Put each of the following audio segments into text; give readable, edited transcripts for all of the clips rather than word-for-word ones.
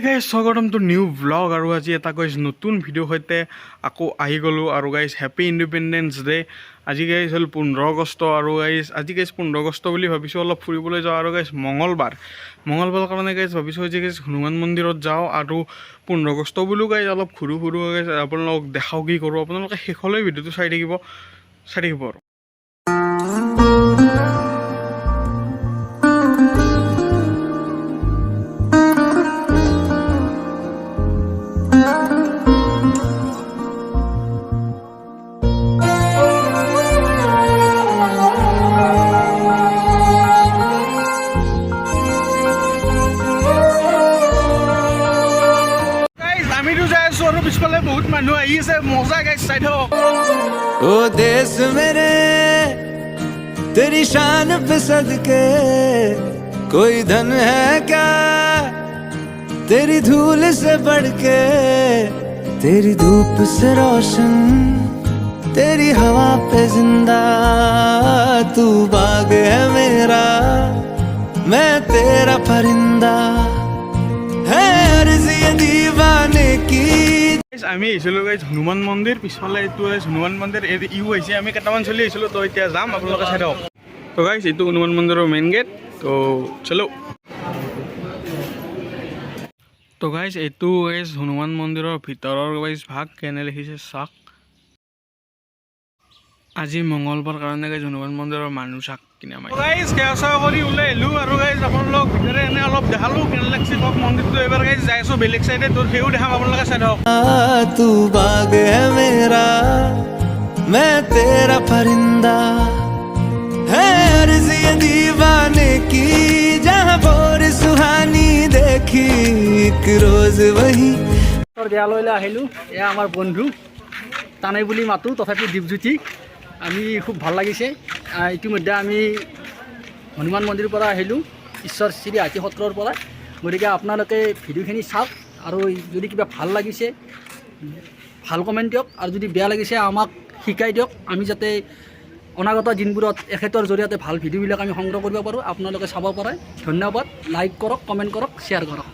Guys স্বাগতম two new blog আৰু আজি এটা গাইজ নতুন ভিডিঅ' সৈতে আকৌ আহি গ'লোঁ আৰু গাইজ হেপী ইণ্ডিপেণ্ডেন্স ডে। আজি গাইজ হ'ল 15 আগষ্ট আৰু আজি গাইজ 15 আগষ্ট বুলি ভাবিছোঁ অলপ ফুৰিবলৈ যাওঁ আৰু গাইজ মঙলবাৰ কাৰণে গাইজ ভাবিছোঁ আজি গাইজ হনুমান মন্দিৰত যাওঁ আৰু 15 আগষ্ট বুলিও গাইজ অলপ ঘূৰো গাইজ আপোনালোকক দেখাওঁ কি কৰোঁ। আপোনালোকে শেষলৈ ভিডিঅ'টো চাই থাকিব আৰু पिछफाले बहुत मानु आई से मजा गाइस साइड हो। ओ देश मेरे तेरी शान पे सदके कोई धन है क्या तेरी धूल से बढ़ के, तेरी धूप से रोशन तेरी हवा पे जिंदा, तू बाग है मेरा मैं तेरा परिंदा है अर्ज़ी दीवाने की। আমি আহিছিলোঁ গাইজ হনুমান মন্দিৰ পিছফালে এইটো হনুমান মন্দিৰ ইউ আহিছে আমি কেইটামান চলি আহিছিলোঁ তো এতিয়া যাম আপোনালোকে চাই থাকক। তো গাইজ এইটো হনুমান মন্দিৰৰ মেইন গেট তো চলো। তো গাইজ এইটো গাইজ হনুমান মন্দিৰৰ ভিতৰৰ গাইজ ভাগ কেনে লিখিছে চাওক। আজি মঙলবাৰ কাৰণে গাইজ হনুমান মন্দিৰৰ মানুহ চাক কিনে আমাৰ গাইজ সেৱা কৰি ওলাই আহিলোঁ আৰু গাইজ আপোনালোক ভিতৰে এনে অলপ দেখালোঁ কেনে লাগিছে কওক মন্দিৰটো। এইবাৰ গাইজ যাই আছোঁ বেলেগ চাইডে তো সেইও দেখাম আপোনালোকে চাই থাকক। तू बाग है मेरा मैं तेरा परिंदा है अर्ज़ी दीवाने की, जहाँ बोर सुहानी देखी एक रोज वही। দেয়ালয়লৈ আহিলোঁ। এয়া আমাৰ বন্ধু টানে বুলি মাতোঁ তথাপি দীপজ্যোতি। আমি খুব ভাল লাগিছে। ইতিমধ্যে আমি হনুমান মন্দিৰৰ পৰা আহিলোঁ ঈশ্বৰ শ্ৰী হাতী সত্ৰৰ পৰা। গতিকে আপোনালোকে ভিডিঅ'খিনি চাওক আৰু যদি কিবা ভাল লাগিছে ভাল কমেণ্ট দিয়ক আৰু যদি বেয়া লাগিছে আমাক শিকাই দিয়ক, আমি যাতে অনাগত দিনবোৰত এখেতৰ জৰিয়তে ভাল ভিডিঅ'বিলাক আমি সংগ্ৰহ কৰিব পাৰোঁ। আপোনালোকে চাব পাৰে। ধন্যবাদ। লাইক কৰক, কমেণ্ট কৰক, শ্বেয়াৰ কৰক।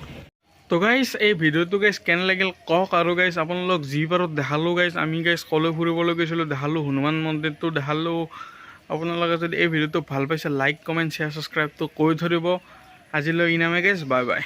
তো গাইজ এই ভিডিঅ'টো গাইজ কেনে লাগিল কওক আৰু গাইজ আপোনালোক যি পাৰোঁ দেখালোঁ গাইজ। আমি গাইজ কলৈ ফুৰিবলৈ গৈছিলোঁ দেখালোঁ, হনুমান মন্দিৰটো দেখালোঁ। আপোনালোকে যদি এই ভিডিঅ'টো ভাল পাইছে লাইক কমেণ্ট শ্বেয়াৰ ছাবস্ক্ৰাইবটো কৰি ধৰিব। আজিলৈ ইনামে গাইজ বাই বাই।